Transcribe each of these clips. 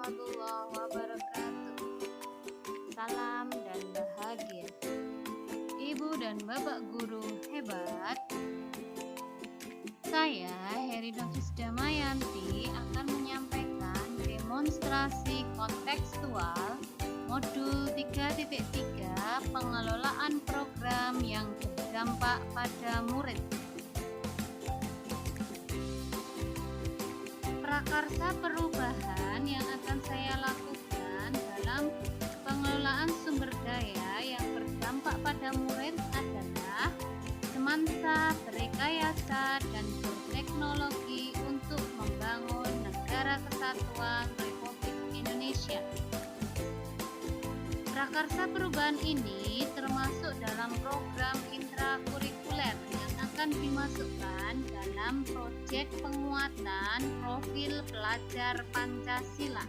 warahmatullahi wabarakatuh. Salam dan bahagia. Ibu dan Bapak guru hebat. Saya Heri Novis Damayanti akan menyampaikan demonstrasi kontekstual modul 3.3 pengelolaan program yang berdampak pada murid. Prakarsa perubahan yang akan saya lakukan dalam pengelolaan sumber daya yang berdampak pada murid adalah semansa, berekayasa, dan berteknologi untuk membangun Negara Kesatuan Republik Indonesia. Prakarsa perubahan ini termasuk dalam program intrakurikuler yang akan dimasukkan dalam proyek penguatan profil pelajar Pancasila.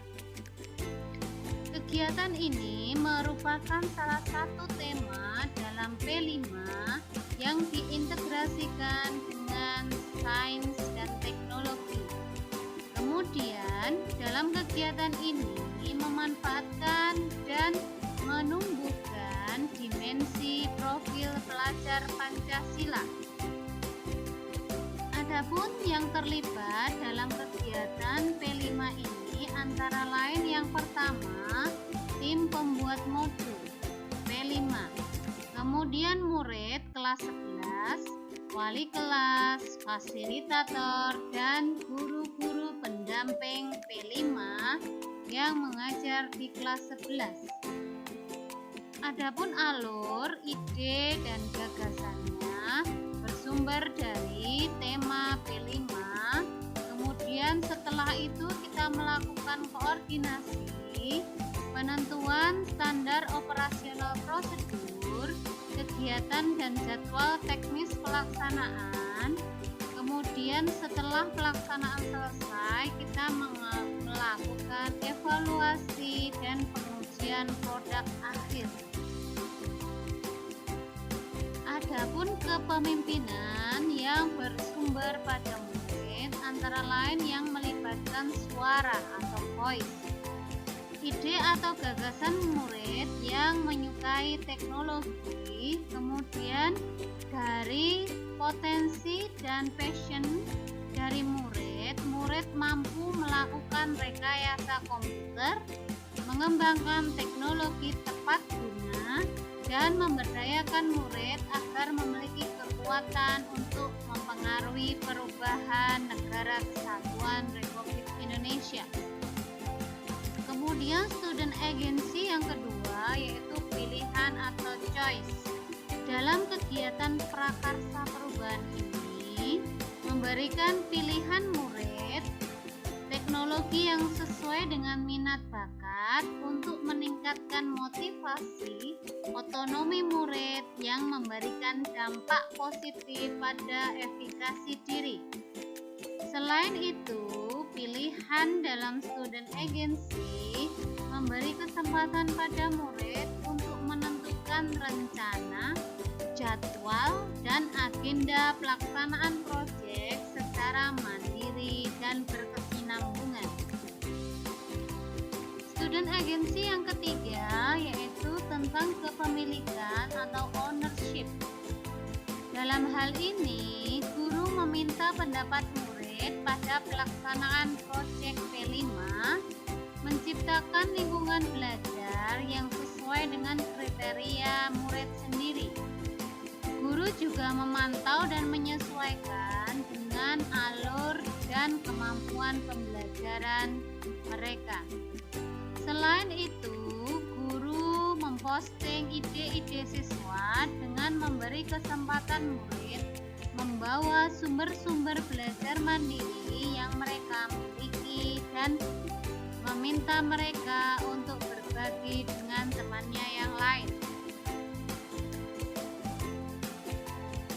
Kegiatan ini merupakan salah satu tema dalam P5 yang diintegrasikan dengan sains dan teknologi. Kemudian, dalam kegiatan ini memanfaatkan dan menumbuhkan dimensi profil pelajar Pancasila. Adapun yang terlibat dalam kegiatan P5 ini antara lain yang pertama, tim pembuat modul P5, kemudian murid kelas 11, wali kelas, fasilitator, dan guru-guru pendamping P5 yang mengajar di kelas 11. Adapun alur, ide, dan gagasannya bersumber dari tema P5. Kemudian setelah itu kita melakukan koordinasi, penentuan standar operasional prosedur, kegiatan dan jadwal teknis pelaksanaan. Kemudian setelah pelaksanaan selesai, kita melakukan evaluasi dan pengujian produk akhir. Adapun kepemimpinan yang bersumber pada murid antara lain yang melibatkan suara atau voice, ide atau gagasan murid yang menyukai teknologi, kemudian dari potensi dan passion dari murid mampu melakukan rekayasa komputer, mengembangkan teknologi tepat guna, dan memberdayakan murid agar memiliki kekuatan untuk mempengaruhi perubahan Negara Kesatuan Republik Indonesia. Kemudian student agency yang kedua yaitu pilihan atau choice. Dalam kegiatan prakarsa perubahan ini memberikan pilihan murid teknologi yang sesuai dengan minat bakat untuk meningkatkan motivasi otonomi murid yang memberikan dampak positif pada efikasi diri. Selain itu, pilihan dalam student agency memberi kesempatan pada murid untuk menentukan rencana, jadwal, dan agenda pelaksanaan proyek secara mandiri dan berkesinambungan. Student agency yang ketiga yaitu tentang kepemilikan atau ownership. Dalam hal ini, guru meminta pendapat murid pada pelaksanaan proyek P5 menciptakan lingkungan belajar yang sesuai dengan kriteria murid sendiri. Guru juga memantau dan menyesuaikan dengan alur dan kemampuan pembelajaran mereka. Selain itu, guru memposting ide-ide siswa dengan memberi kesempatan murid membawa sumber-sumber belajar mandiri yang mereka miliki dan meminta mereka untuk berbagi dengan temannya yang lain.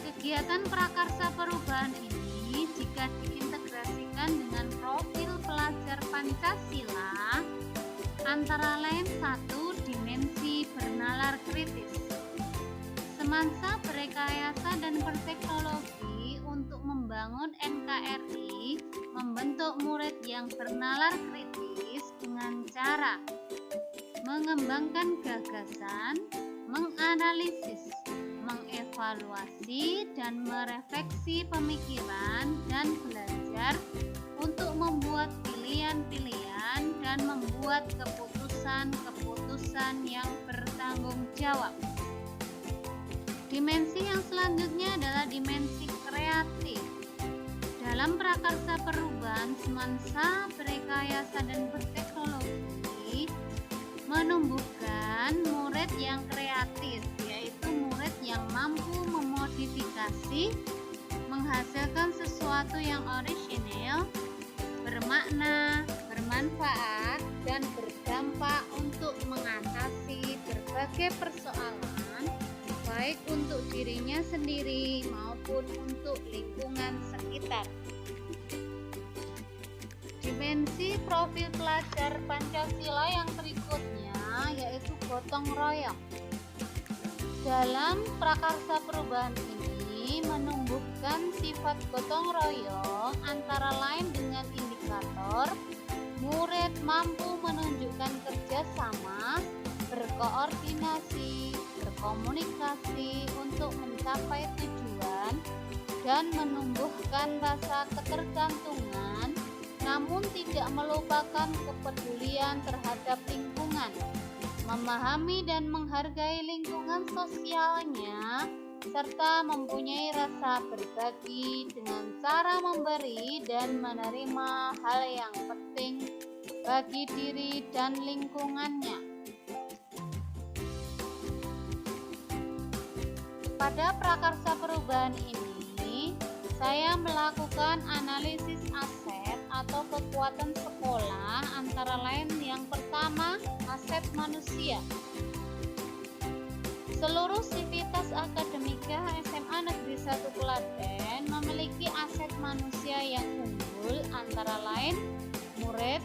Kegiatan prakarsa perubahan ini jika diintegrasikan dengan profil pelajar Pancasila antara lain satu, dimensi bernalar kritis, semansa berekayasa dan berteknologi untuk membangun membangun NKRI membentuk murid yang bernalar kritis dengan cara mengembangkan gagasan, menganalisis, mengevaluasi, dan merefleksi pemikiran dan belajar untuk membuat pilihan-pilihan dan membuat keputusan-keputusan yang bertanggung jawab. Dimensi yang selanjutnya adalah dimensi kreatif. Dalam prakarsa perubahan semansa, berekayasa, dan berteknologi menumbuhkan murid yang kreatif, yaitu murid yang mampu memodifikasi, menghasilkan sesuatu yang orisinil, bermakna, bermanfaat, dan berdampak untuk mengatasi berbagai persoalan, baik untuk dirinya sendiri maupun untuk lingkungan sekitar. Dimensi profil pelajar Pancasila yang berikutnya yaitu gotong royong. Dalam prakarsa perubahan ini menumbuhkan sifat gotong royong antara lain dengan indikator murid mampu menunjukkan kerjasama, berkoordinasi, berkomunikasi untuk mencapai tujuan dan menumbuhkan rasa ketergantungan, namun tidak melupakan kepedulian terhadap lingkungan, memahami dan menghargai lingkungan sosialnya, serta mempunyai rasa berbagi dengan cara memberi dan menerima hal yang penting bagi diri dan lingkungannya. Pada prakarsa perubahan ini, saya melakukan analisis aset atau kekuatan sekolah, antara lain yang pertama, aset manusia. Seluruh sivitas akademika SMA Negeri 1 Klaten memiliki aset manusia yang unggul, antara lain murid,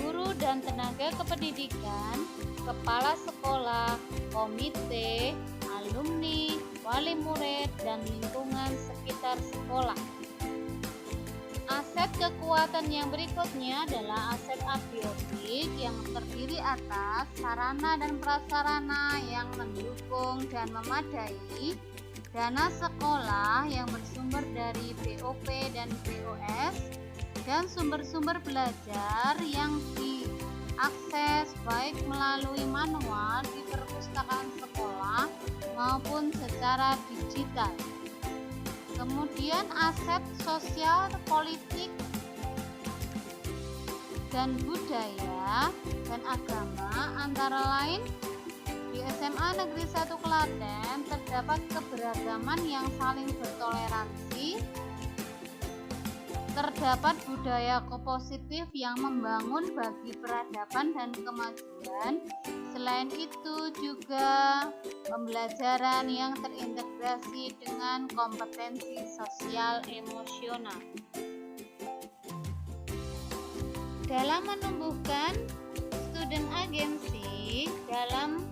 guru dan tenaga kependidikan, kepala sekolah, komite, alumni, wali murid, dan lingkungan sekitar sekolah. Aset kekuatan yang berikutnya adalah aset abiotik yang terdiri atas sarana dan prasarana yang mendukung dan memadai, dana sekolah yang bersumber dari BOP dan BOS, dan sumber-sumber belajar yang diakses baik melalui manual di perpustakaan sekolah maupun secara digital. Kemudian aset sosial, politik, dan budaya dan agama, antara lain di SMA Negeri 1 Klaten terdapat keberagaman yang saling bertoleransi, terdapat budaya positif yang membangun bagi peradaban dan kemajuan. Selain itu juga pembelajaran yang terintegrasi dengan kompetensi sosial emosional. Dalam menumbuhkan student agency dalam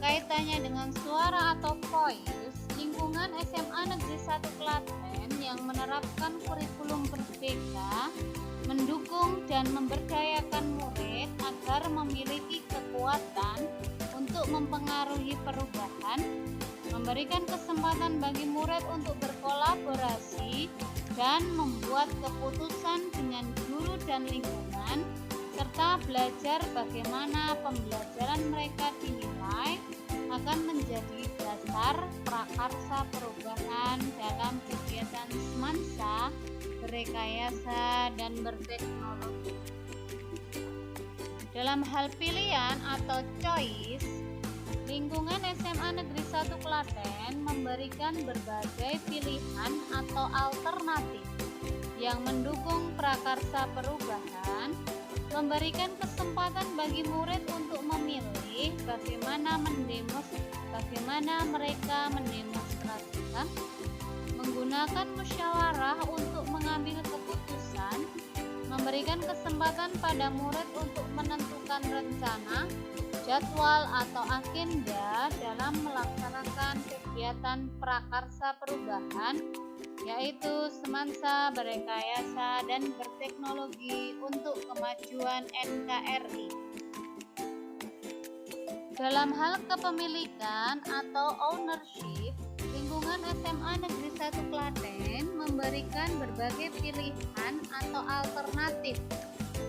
kaitannya dengan suara atau voice, lingkungan SMA Negeri 1 Klaten yang menerapkan kurikulum merdeka mendukung dan memberdayakan murid agar memiliki kekuatan untuk mempengaruhi perubahan, memberikan kesempatan bagi murid untuk berkolaborasi dan membuat keputusan dengan guru dan lingkungan, serta belajar bagaimana pembelajaran mereka dinilai akan menjadi dasar prakarsa perubahan dalam kegiatan semansa, berekayasa, dan berteknologi. Dalam hal pilihan atau choice, lingkungan SMA Negeri 1 Klaten memberikan berbagai pilihan atau alternatif yang mendukung prakarsa perubahan, memberikan kesempatan bagi murid untuk memilih bagaimana mereka mendemonstrasikan, menggunakan musyawarah untuk mengambil keputusan, memberikan kesempatan pada murid untuk menentukan rencana, jadwal atau agenda dalam melaksanakan kegiatan prakarsa perubahan, yaitu semansa, berekayasa, dan berteknologi untuk kemajuan NKRI. Dalam hal kepemilikan atau ownership, lingkungan SMA Negeri 1 Klaten memberikan berbagai pilihan atau alternatif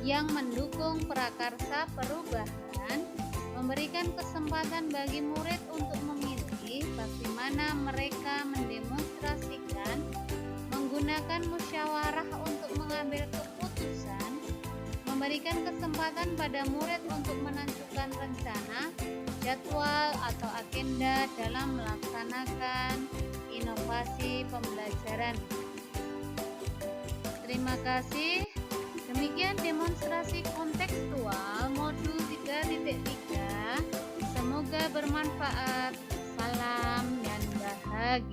yang mendukung prakarsa perubahan, memberikan kesempatan bagi murid untuk memilih bagaimana mereka mendemonstrasikan, menggunakan musyawarah untuk mengambil keputusan, memberikan kesempatan pada murid untuk menentukan rencana, jadwal atau agenda dalam melaksanakan inovasi pembelajaran. Terima kasih. Demikian demonstrasi kontekstual modul 3.3. Semoga bermanfaat. Salam dan bahagia.